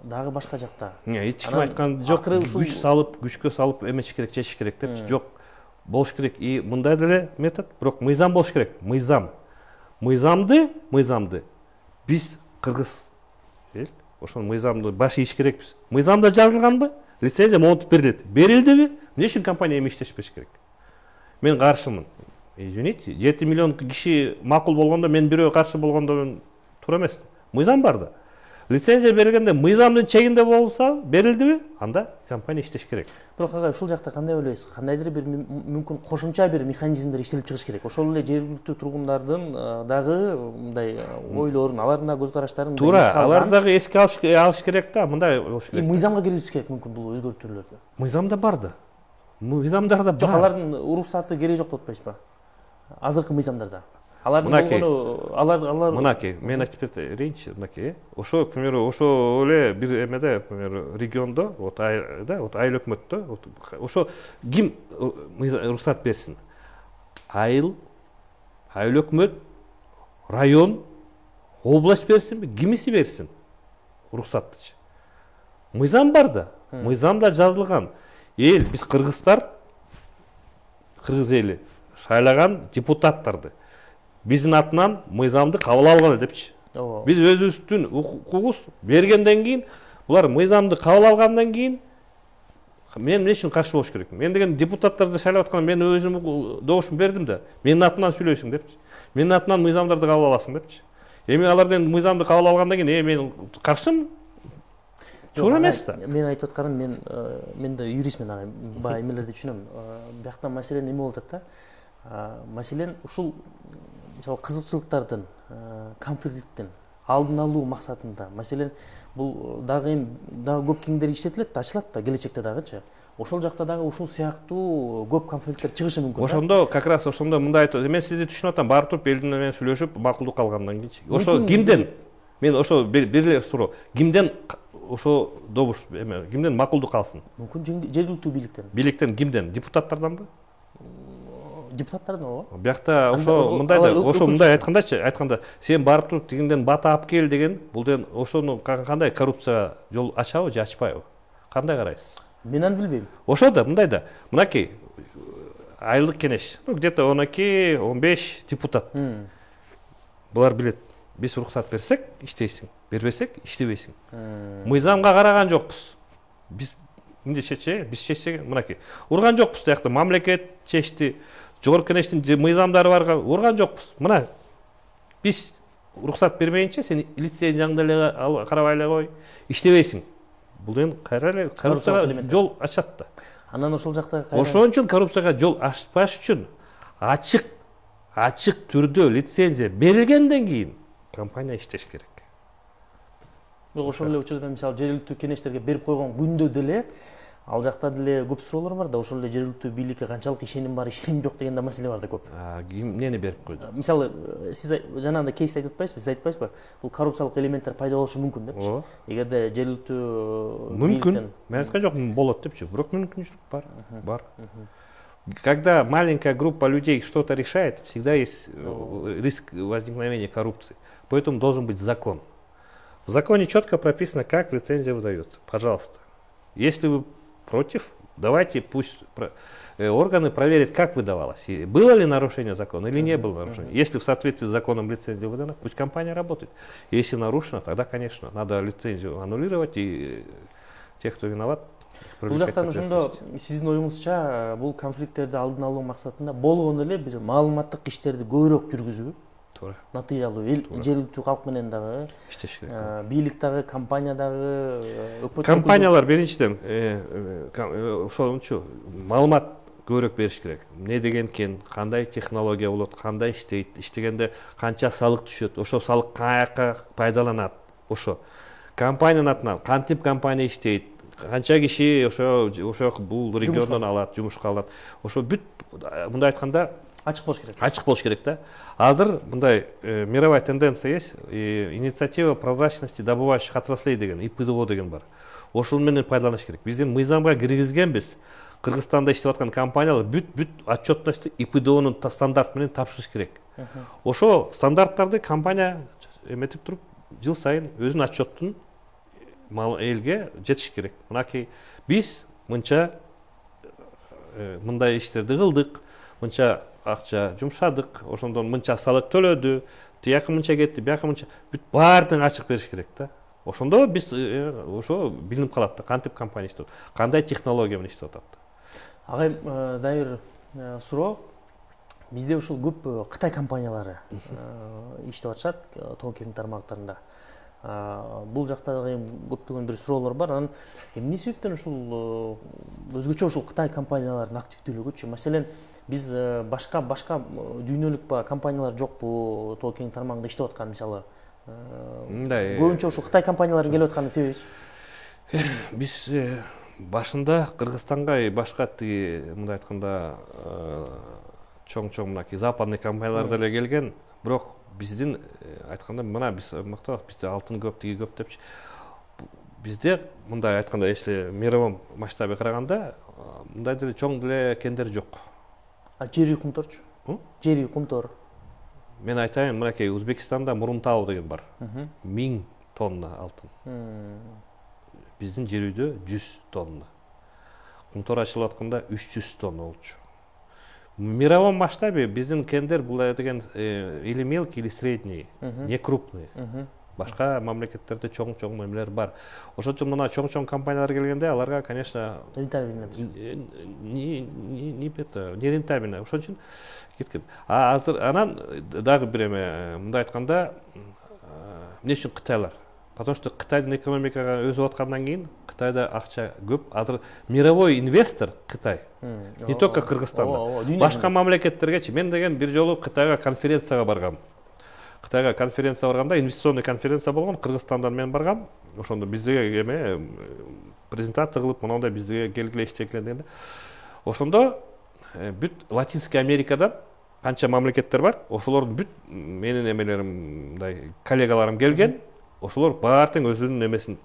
[SPEAKER 1] Дагы башка жакта.
[SPEAKER 2] Эч ким айткан жок, күчкө салып эмеш керек, чечиш керек депчи. Жок. Болуш керек. И мындай деле метод, бирок мыйзам болуш керек. Мыйзамды биз кыргыз эл ошол мыйзамды баш ийиш керекпиз. Мыйзамда жазылганбы? Лицензия монтуп берилет. Берилдиби? Эмне үчүн компания эми иштешпеш керек? Мен каршымын. Извините, 7 миллион киши макул болгондо мен бирөө каршы болгондо туура эмес. Мыйзам бар да. Лицензия бергенде мыйзамдын чегинде болса, берилдиби? Анда компания иштеш керек.
[SPEAKER 1] Бирок агай ушул жакта кандай ойлойсуз? Кандайдыр бир мүмкүн кошумча бир механизмдер иштелип чыгыш керек. Ошол эле жергиликтүү тургундардын дагы мындай ойлорун, алардын да көз караштарын
[SPEAKER 2] туура, алар дагы эске алыш керек да, мындай болуш керек.
[SPEAKER 1] Мыйзамга киргизиш керек мүмкүн бул өзгөртүүлөрдү.
[SPEAKER 2] Мыйзамда бар да. Мыйзамдарда бар.
[SPEAKER 1] Жок, алардын уруксаты кереги жок деп атпайсызбы? Азыркы мыйзамдарда. Мынакей,
[SPEAKER 2] мен айтып берейинчи, мынакей. Ошо, к примеру, ошо эле бир эмеде, к примеру, региондо, айыл өкмөттө, ошо ким рухсат берсин? Айыл өкмөт, район, область берсинби, кимиси берсин рухсаттычы? Мыйзам бар да. Мыйзамда жазылган. Эл, биз кыргыздар, кыргыз эли шайлаган депутаттарды биздин атынан мыйзамды кабыл алган депчи. Биз өзүбүздүн укугубуз бергенден кийин, булар мыйзамды кабыл алгандан кийин мен эмне үчүн каршы болуш керек? Мен деген депутаттарды шайлап атканда мен өзүм добушумду бердим да. Менин атынан сүйлөйсүң депчи. Менин атынан мыйзамдарды кабыл аласың депчи. Эми алардан мыйзамды кабыл алгандан кийин мен каршымын. Туура эмес да.
[SPEAKER 1] Мен айтып атканым, мен да юристмин агай, баа эмелерди түшүнөм. Биякта маселе эме болуп атат да. Маселен ушул мисалы кызыкчылыктардын, конфликттин алдын алуу максатында, маселен бул дагы көп кеңдер иштетилет, ачылат да келечекте дагычы. Ошол жакта дагы ушул сыяктуу көп конфликттер чыгышы мүмкүн.
[SPEAKER 2] Ошондо как раз ошондо мындай айтып, мен сизди түшүнүп атам, барып туруп элдин менен сүйлөшүп, макулдук алгандан кийинчи. Ошо кимден? Мен ошо бир эле суроо. Кимден ошо добуш эме, кимден макулдук алсын?
[SPEAKER 1] Мүмкүн жергиликтүү бийликтен.
[SPEAKER 2] Бийликтен кимден? Депутаттарданбы?
[SPEAKER 1] Депутаттардан ооба.
[SPEAKER 2] Биякта ошо мындай айтканда сен барып туруп тигинден бата алып кел деген, бул деген ошону кандай коррупцияга жол ачабы же ачпайбы? Кандай карайсыз?
[SPEAKER 1] Мен аны билбейм.
[SPEAKER 2] Ошо да мындай да. Мынакей айылдык кеңеш, где-то 12-15 депутат. Булар билет. Биз уруксат берсек, иштейсиң, бербесек, иштебейсиң. Мыйзамга караган жокпуз. Биз эмне чечсек, биз чечсек, мынакей. Урган жокпуз да, мамлекет чечти. Жогорку кеңештин мыйзамдары барга урган жокпуз. Мына биз уруксат бермейинче сен лицензияңды эле карабай эле кой, иштебейсиң. Бул деген кайра эле коррупцияга жол ачат да.
[SPEAKER 1] Анан ошол жакта
[SPEAKER 2] ошон үчүн коррупцияга жол ачпаш үчүн ачык түрдө лицензия берилгенден кийин компания иштеш керек.
[SPEAKER 1] Ошол эле учурда мисалы жергиликтүү кеңештерге берип койгон күндө деле Ал жакта деле көп суроолор бар да, ошол эле жергиликтүү бийликке канчалык ишеним бар, ишеним жок деген да маселе бар да көп.
[SPEAKER 2] Эмнени берип койду?
[SPEAKER 1] Мисалы, сиз жанагындай кейс айтып атпайсызбы, сиз айтып атпайсызбы? Бул коррупциялык элементтер пайда болушу мүмкүн депчи. Эгерде жергиликтүү
[SPEAKER 2] мүмкүн, мен айткан жокмун болот депчи, бирок мүмкүнчүлүк бар. Когда маленькая группа людей что-то решает, всегда есть риск возникновения коррупции. Поэтому должен быть закон. В законе четко прописано, как лицензия выдается. Пожалуйста. Если вы против, давайте пусть органы проверят, как выдавалось. И было ли нарушение закона или не было нарушения. Если в соответствии с законом лицензия выдана, пусть компания работает. Если нарушено, тогда, конечно, надо лицензию аннулировать и тех, кто виноват.
[SPEAKER 1] Бул жактан ошондо сиздин оюңузча бул конфликттерди алдын алуу максатында болгону эле бир маалыматтык иштерди көбүрөөк жүргүзүп, туура, натыйжалуу жергиликтүү калк менен дагы
[SPEAKER 2] иштеш керек.
[SPEAKER 1] Бийлик дагы, компания дагы, өкмөт
[SPEAKER 2] компаниялар биринчиден ошончу маалымат көбүрөөк бериш керек. Эмне деген экен, кандай технология болот, кандай иштейт, иштегенде канча салык түшөт, ошо салык каяка пайдаланат, ошо компаниянын атынан кантип компания иштейт, канча киши ошо бул региондон алат, жумушка алат. Ошо бүт мындай айтканда
[SPEAKER 1] ачык болуш керек.
[SPEAKER 2] Ачык болуш керек да. Азыр мындай мировая тенденция есть, инициатива прозрачности добывающих отраслей деген, ИПДО деген бар. Ошол менен пайдаланыш керек. Биздин мыйзамга киргизгенбиз. Кыргызстанда иштеп аткан компаниялар бүт отчетностьту ИПДОнун стандарт менен тапшырыш керек. Ошо стандарттарды компания эметип туруп, жыл сайын өзүнүн отчетун элге жетиш керек. Мынакей биз мынча мындай иштерди кылдык, мынча акча жумшадык, ошондон мынча салык төлөдү, тияка мынча кетти, бияка мынча, бүт баардыгын ачык бериш керек да. Ошондо биз ошо билинип калат да, кантип компания иштеп, кандай технология менен иштеп атат.
[SPEAKER 1] Агайым, дайыр суроо. Бизде ушул көп Кытай компаниялары иштеп атышат тоо-кен тармактарында. Бул жакта дагы көптөгөн бир суроолор бар. Анан эмне себептен ушул өзгөчө ушул Кытай компанияларынын активдүүлүгүчү? Маселен, биз башка дүйнөлүк компаниялар жокпу тоо-кен тармагында иштеп аткан, мисалы? Мындай көбүнчө ушул Кытай компанияларын келип атканын себебичи?
[SPEAKER 2] Биз башында Кыргызстанга башка мындай айтканда чоң мынакей западный компаниялар деле келген, бирок биздин айтканда мына биз мактап, бизде алтын көп, тиги көп депчи. Бизде мындай айтканда, если мировом масштабе караганда, мындай деле чоң деле кендер жок.
[SPEAKER 1] Жери кумторчу? Жери кумтор.
[SPEAKER 2] Мен айтайын, мынакей Өзбекстанда Мурунтау деген бар. 1000 тонна алтын. Биздин жер үйдө 100 тонна. Кумтор ачылып атканда 300 тонна болчу. В мировом масштабе биздин кендер бул деген или мелкий, или средний, не крупный. Башка мамлекеттерде чоң мемелер бар. Ошон үчүн мына чоң компаниялар келгенде аларга, конечно,
[SPEAKER 1] рентабельно
[SPEAKER 2] не рентабельно. Ошон үчүн кеткен. Азыр анан дагы бир эме мындай айтканда, эмне үчүн Кытайлар? Потому что Кытайдын экономикага өзүп аткандан кийин Кытайда акча көп. Азыр мировой инвестор Кытай. Не только Кыргызстанда. Башка мамлекеттерге, мен деген бир жолу Кытайга конференцияга баргам. Кытайга конференция барганда, инвестиционный конференция болгон, Кыргызстандан мен баргам. Ошондо биздеге эме презентация кылып, мындай биздеге келгиле иштегиле дегенде. Ошондо бүт Латинский Америкадан канча мамлекеттер бар, ошолордун бүт менин эмелерим, мындай коллегаларым келген. Ошолор баардыгын өзүнүн эмесин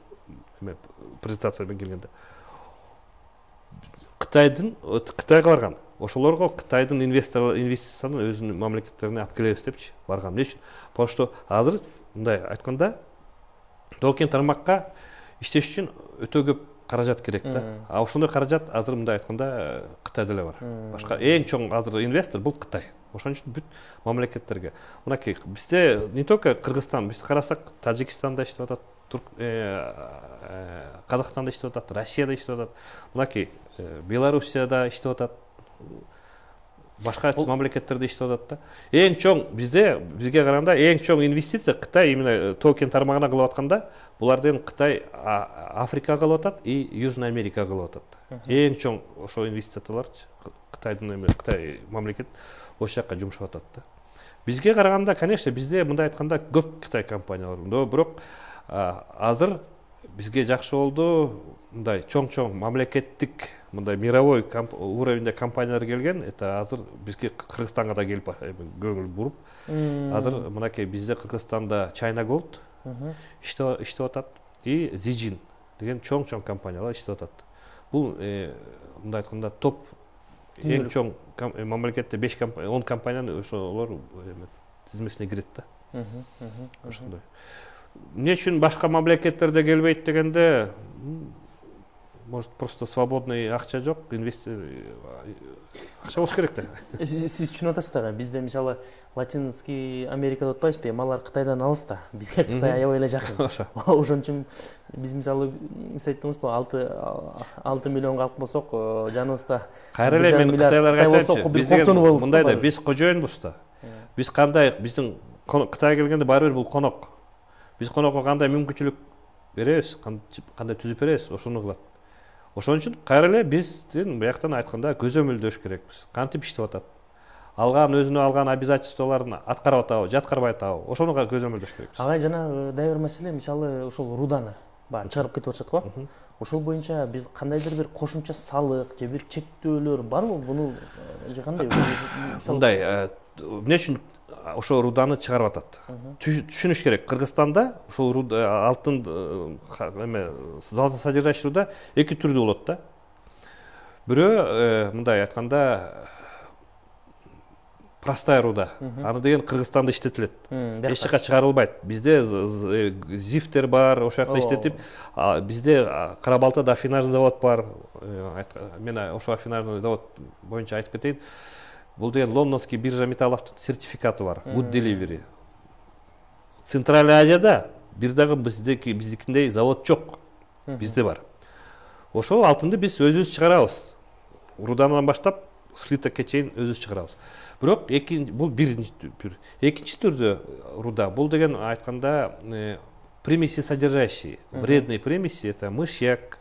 [SPEAKER 2] презентация менен келгенде. Кытайга барган. Ошолорго Кытайдын инвестицияны өзүнүн мамлекеттерине алып келебиз депчи барган. Эмне үчүн? Потому что азыр мындай айтканда, тоо-кен тармакка иштеш үчүн өтө көп каражат керек да. А ошондой каражат азыр мындай айтканда Кытайда эле бар. Башка эң чоң азыр инвестор бул Кытай. Ошон үчүн бүт мамлекеттерге. Мынакей бизде не только Кыргызстан, биз карасак, Тажикстанда иштеп атат, Казакстанда иштеп атат, Россияда иштеп атат. Мынакей Белоруссияда иштеп атат. Башка мамлекеттерде иштеп атат да. Эң чоң бизге караганда эң чоң инвестиция Кытай именно тоо-кен тармагына кылып атканда, булардын Кытай Африкага кылып атат и Южная Америкага кылып атат. Эң чоң ошо инвестициялар Кытайдын Кытай мамлекет ошол жака жумшап атат да. Бизге караганда, конечно, бизде мындай айтканда көп Кытай компаниялар, бирок азыр бизге жакшы болду. Мындай чоң мамлекеттик, мындай мировой уровенде компаниялар келген. Это азыр бизге Кыргызстанга да келип көңүл буруп. Азыр мынакей бизде Кыргызстанда China Gold иштеп атат и Zijin деген чоң компаниялар иштеп атат. Бул мындай айтканда топ эң чоң мамлекетте 10 компаниянын ошолор тизмесине кирет да. Ошондой. Эмне үчүн башка мамлекеттерде келбейт дегенде, может просто свободный акча жок, акча болуш керек да.
[SPEAKER 1] Сиз түшүнүп атасыз да, бизде мисалы Латинский Америкада отпайбызбы, малар Кытайдан алыс да, бизге Кытай аябай эле жакын. Ошон үчүн биз мисалы сиз айттыңызбы, 6 миллион калк болсок, жаныбызда
[SPEAKER 2] кайра эле мен Кытайларга айтайынчы, мындай да, биз кожоюнбуз да. Биз кандай, биздин Кытайга келгенде баары бир бул конок. Биз конокко кандай мүмкүнчүлүк беребиз, кандай түзүп беребиз, ошону кылат. Ошон үчүн кайра эле биздин бияктан айтканда көзөмөлдөш керекпиз. Кантип иштеп атат? Өзүнө алган обязательстволорун аткарып атабы, аткарбай атабы? Ошону көзөмөлдөш керекпиз.
[SPEAKER 1] Ага, жана дагы бир маселе, мисалы ошол руданы баягы чыгарып кетип атышат го. Ошол боюнча биз кандайдыр бир кошумча салык же бир чектөөлөр барбы? Буну же кандай?
[SPEAKER 2] Мындай, эмне үчүн ошол руданы чыгарып атат? Түшүнүш керек. Кыргызстанда ошол алтын золотосодержащий руда эки түрдүү болот да. Бирөө мындай айтканда простая руда. Аны деген Кыргызстанда иштетилет. Эч жака чыгарылбайт. Бизде зифтер бар, ошол жакта иштетип, бизде Кара-Балтада афинажный завод бар. Мен ошол афинажный завод боюнча айтып кетейин. Бул деген лондонский биржа металловдун сертификаты бар. Good delivery. Центральный Азияда бир дагы биздикиндей завод жок. Бизде бар. Ошол алтынды биз өзүбүз чыгарабыз. Руданан баштап слитокко чейин өзүбүз чыгарабыз. Бирок бул биринчи түр. Экинчи түрдө руда бул деген айтканда примеси содержащие. Вредные примеси это мышьяк.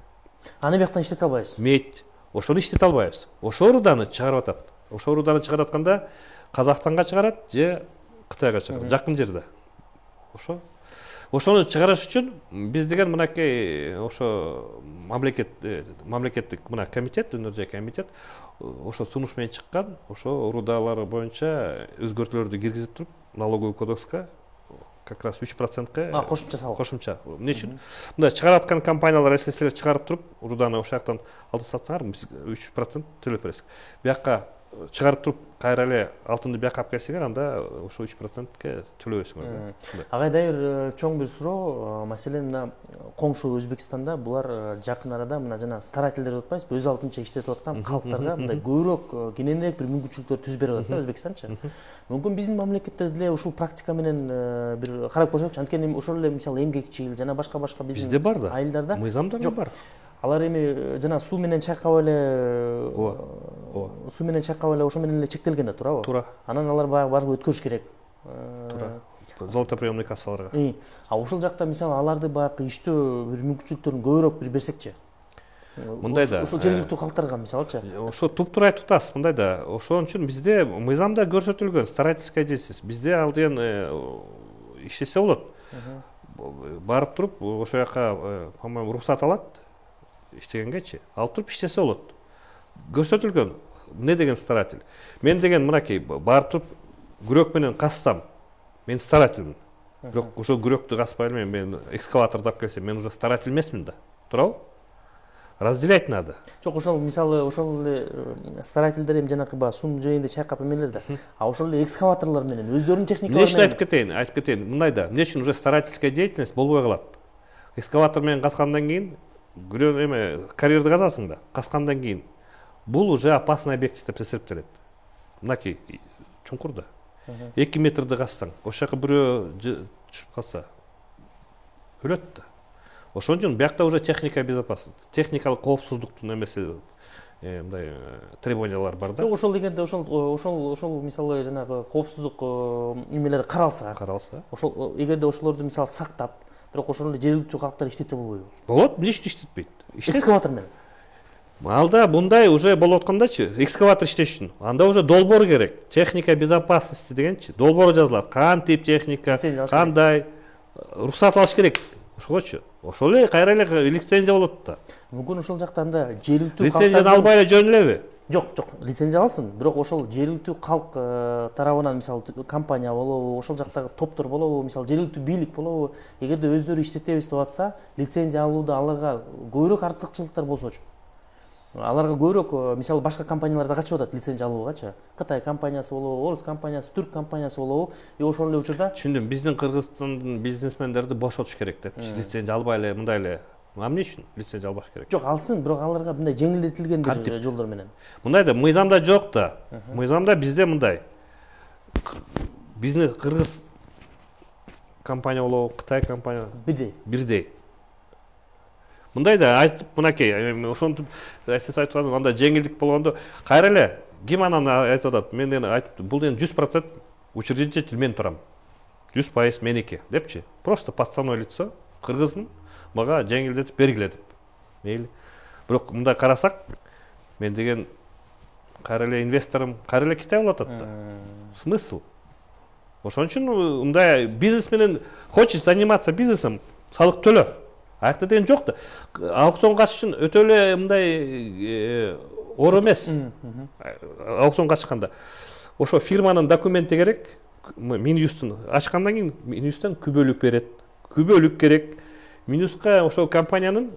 [SPEAKER 1] Аны бияктан иштете албайбыз.
[SPEAKER 2] Медь. Ошону иштете албайбыз. Ошол руданы чыгарып атат. Ошол руданы чыгарып атканда Казакстанга чыгарат же Кытайга чыгарат. Жакын жерде. Ошону чыгарыш үчүн биз деген мынакей ошо мамлекеттик мына комитет, өнөр комитет ошо сунуш менен чыккан, ошо рудалар боюнча өзгөртүүлөрдү киргизип туруп, налоговый кодекске как раз 3%ка
[SPEAKER 1] кошумча салык.
[SPEAKER 2] Кошумча. Эмне үчүн? Мындай чыгараткан компаниялар СССР чыгарып туруп, руданы ошол жактан алып сатсаңар, биз 3% төлөп беребиз. Бияка чыгарып туруп, кайра эле алтынды бияка алып келсеңер, анда ошо 3%ке төлөбөйсүңөр.
[SPEAKER 1] Ага, дайыр чоң бир суроо, маселен мына коңшу Өзбекстанда булар жакын арада мына жана старательдер деп атпайбызбы, өз алтынча иштетип аткан калктарга мындай көбүрөөк кененирээк бир мүмкүнчүлүктөр түзүп берип атат да Өзбекстанчы. Мүмкүн биздин мамлекетте деле ушул практика менен бир карап көрсөкчү, анткени ошол эле мисалы эмгекчил жана башка биздин
[SPEAKER 2] бизде бар да.
[SPEAKER 1] Айылдарда
[SPEAKER 2] мыйзамда бар.
[SPEAKER 1] Алар эми жана суу менен чайкап эле ошо менен эле чектелген да, туурабы?
[SPEAKER 2] Туура.
[SPEAKER 1] Анан алар баягы барып өткөрүш керек.
[SPEAKER 2] Туура. Золотоприемный кассаларга.
[SPEAKER 1] А ошол жакта мисалы аларды баягы иштөө бир мүмкүнчүлүктөрүн көбүрөөк бир берсекчи.
[SPEAKER 2] Мындай да.
[SPEAKER 1] Ошол жергиликтүү калктарга мисалычы.
[SPEAKER 2] Ошо туп-туура айтып атасыз, мындай да. Ошон үчүн бизде мыйзамда көрсөтүлгөн старательская деятельность. Бизде ал деген иштесе болот. Барып туруп, ошол жака, по-моему, рухсат алат. Иштегенгечи, алып туруп иштесе болот. Көрсөтүлгөн. Эмне деген старатель? Мен деген мынакей барып туруп күрөк менен кассам, мен старательмин. Бирок ошол күрөктү каспай эле мен экскаваторду алып келсем, мен уже старатель эмесмин да. Туурабы? Разделять надо.
[SPEAKER 1] Жок, ошол мисалы ошол эле старательдер эми жанакы баягы сум жайында чайкап эмелер да. А ошол эле экскаваторлор менен өздөрүнүн техникалары
[SPEAKER 2] менен. Айтып кетейин. Мындай да. Эмне үчүн уже старательская деятельность болбой калат? Экскаватор менен каскандан кийин карьерди казасың да, каскандан кийин бул уже опасный объект деп эсептелет. Мынакей чуңкур да. 2 метрди кассаң, ошол жака бирөө түшүп калса өлөт да. Ошон үчүн биякта уже техника безопасность, техникалык коопсуздуктун эмеси мындай требованиялар бар да.
[SPEAKER 1] Ошол эгерде ошол мисалы жанагы коопсуздук эмелери каралса, ошол эгерде ошолорду мисалы сактап, бирок ошол эле жергиликтүү калктар иштетсе болбойбу?
[SPEAKER 2] Болот, эмне үчүн иштетпейт?
[SPEAKER 1] Экскаватор менен.
[SPEAKER 2] Алда мындай уже болуп аткандачы, экскаватор иштеш үчүн анда уже долбоор керек. Техника безопасности дегенчи, долбоор жазылат. Кантип техника, кандай рухсат алыш керек. ошогочу ошол эле кайра эле лицензия болот да.
[SPEAKER 1] Мүмкүн ошол жактан да жергиликтүү
[SPEAKER 2] Лицензияны албай эле жөн элеби?
[SPEAKER 1] Жок, лицензия алсын, бирок ошол жергиликтүү калк тарабынан мисалы компания болобу, ошол жактагы топтор болобу, мисалы жергиликтүү бийлик болобу, эгерде өздөрү иштетебиз деп атса, лицензия алууда аларга көбүрөөк артыкчылыктар болсочу. Аларга көбүрөөк мисалы башка компанияларда качып атат лицензия алуугачы. Кытай компаниясы болобу, орус компаниясы, түрк компаниясы болобу, ошол эле учурда
[SPEAKER 2] түшүндүм. Биздин Кыргызстандын бизнесмендерди бошотуш керек деп. Лицензия албай эле мындай эле. Эмне үчүн лицензия албаш керек?
[SPEAKER 1] Жок, алсын, бирок аларга мындай жеңилдетилген бир жолдор менен.
[SPEAKER 2] Мындай да мыйзамда жок да. Мыйзамда бизде мындай. Бизнес кыргыз компания болобу, Кытай компания бирдей. Мындай да айтып, мынакей, ошентип сиз айткан анда жеңилдик болгондо кайра эле ким анан айтып атат, мен дегени айтыптыр, бул деген 100% учредитель мен турам. 100% меники депчи. Просто подставное лицо кыргыздын мага жеңилдетип бергиле деп. Мейли. Бирок мындай карасак, мен деген кайра эле инвесторум, кайра эле Китай болуп атат да. Смысл? Ошон үчүн мындай бизнес менен хочешь заниматься бизнесом, салык төлө. Аякта деген жок да. Аукционга катыш үчүн өтө эле мындай оор эмес. Аукционга катышканда ошо фирманын документи керек. Минюстун ачкандан кийин Минюстан күбөлүк берет. Күбөлүк керек. Минюска ошо компаниянын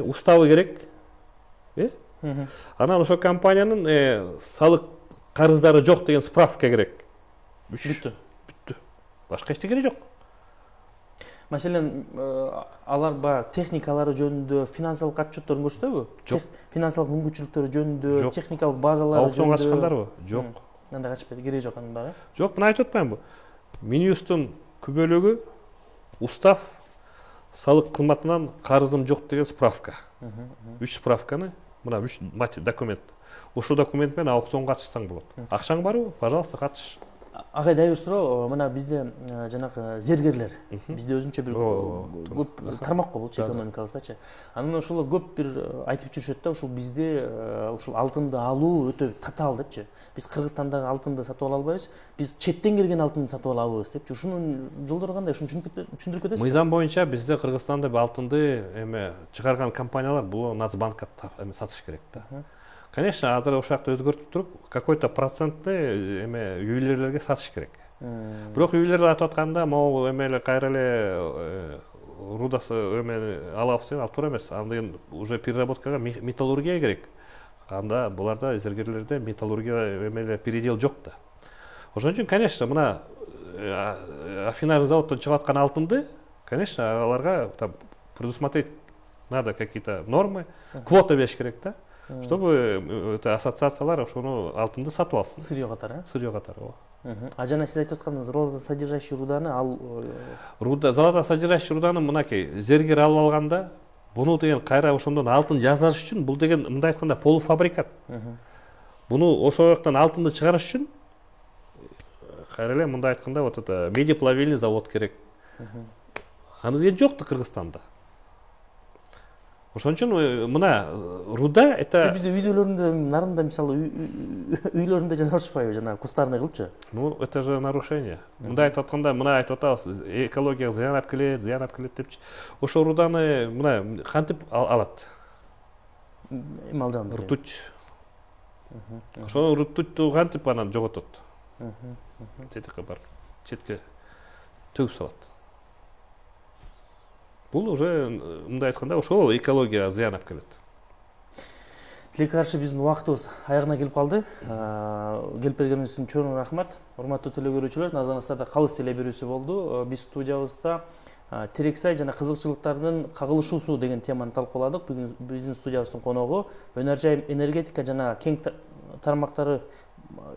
[SPEAKER 2] уставы керек. Анан ошо компаниянын салык карыздары жок деген справка керек. Бүттү. Башка эчтеке жок.
[SPEAKER 1] Маселен, алар баягы техникалары жөнүндө финансылык отчетторун көрсөтөбү?
[SPEAKER 2] Жок.
[SPEAKER 1] Финансылык мүмкүнчүлүктөрү жөнүндө, техникалык базалары жөнүндө.
[SPEAKER 2] Аукционга чыккандарбы? Жок.
[SPEAKER 1] Анда качпайт, кереги жок анын дагы.
[SPEAKER 2] Жок, мен айтып атпаймынбы? Минюстун күбөлүгү, устав, салык кызматынан карызым жок деген справка. 3 справканы, мына 3 документ. Ошол документ менен аукционга катышсаң болот. Акчаң барбы? Пожалуйста, катыш.
[SPEAKER 1] Агай, дагы бир суроо, мына бизде жанагы зергерлер, бизде өзүнчө бир көп тармак болчу экономикабыздачы. Анан ошол көп бир айтып жүрүшөт да, ушул бизде ушул алтынды алуу өтө татаал депчи. Биз Кыргызстандагы алтынды сатып ала албайбыз, биз четтен келген алтынды сатып алабыз депчи. Ушунун жолдору кандай? Ушуну түшүндүрүп кетесиз?
[SPEAKER 2] Мыйзам боюнча бизде Кыргызстанда алтынды чыгарган компаниялар бул Нацбанкка сатыш керек да. Конечно, азыр ошол жакта өзгөртүп туруп, какой-то процентты ювелирлерге сатыш керек. Бирок ювелирлер айтып атканда, могу эле кайра эле рудасы алабыз деген ал туура эмес. Анда уже переработкага металлургия керек. Анда буларда зергерлерде металлургия передел жок да. Ошон үчүн, конечно, мына афинажный заводдон чыгып аткан алтынды, конечно, аларга предусмотреть надо какие-то нормы, квота бериш керек да. Чтобы ассоциациялар ошону алтынды сатып алсын.
[SPEAKER 1] Сырьё катары.
[SPEAKER 2] Сырьё катары.
[SPEAKER 1] А жана сиз айтып аткан золотосодержащий руданы ал
[SPEAKER 2] золотосодержащий руданы мынакей зергер алып алганда, буну деген кайра ошондон алтын жасаш үчүн бул деген мындай айтканда полуфабрикат. Буну ошол жактан алтынды чыгарыш үчүн кайра эле мындай айтканда вот это медиплавильный завод керек. Аны деген жок да Кыргызстанда. Ошон үчүн мына руда это
[SPEAKER 1] бизде үйдөлөрүндө нарында мисалы үйлөрүндө жасап атышпайбы жана кустарный кылыпчы?
[SPEAKER 2] Ну, это же нарушение. Мындай айтып атканда, мына айтып атабыз, экологияга зыян алып келет депчи. Ошол руданы мына кантип алат?
[SPEAKER 1] Эми ал жагында
[SPEAKER 2] ртуть. Ошол ртутьту кантип анан жоготот? Тетикке барып, четке төгүп салат. Бул уже мындай айтканда ошол экологияга зыян алып келет.
[SPEAKER 1] Тилекке каршы биздин убактыбыз аягына келип калды. Келип бергениңиз үчүн чоң рахмат. Урматтуу телекөрүүчүлөр, назарыңыздарда Калыс теле берүүсү болду. Биз студиябызда терексай жана кызыкчылыктардын кагылышуусу деген теманы талкууладык. Бүгүн биздин студиябыздын коногу өнөр жай энергетика жана кең тармактары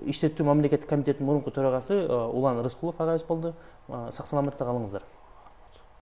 [SPEAKER 1] иштетүү мамлекеттик комитетинин мурунку төрагасы Улан Рыскулов агайыбыз болду. Сак саламатта калыңыздар.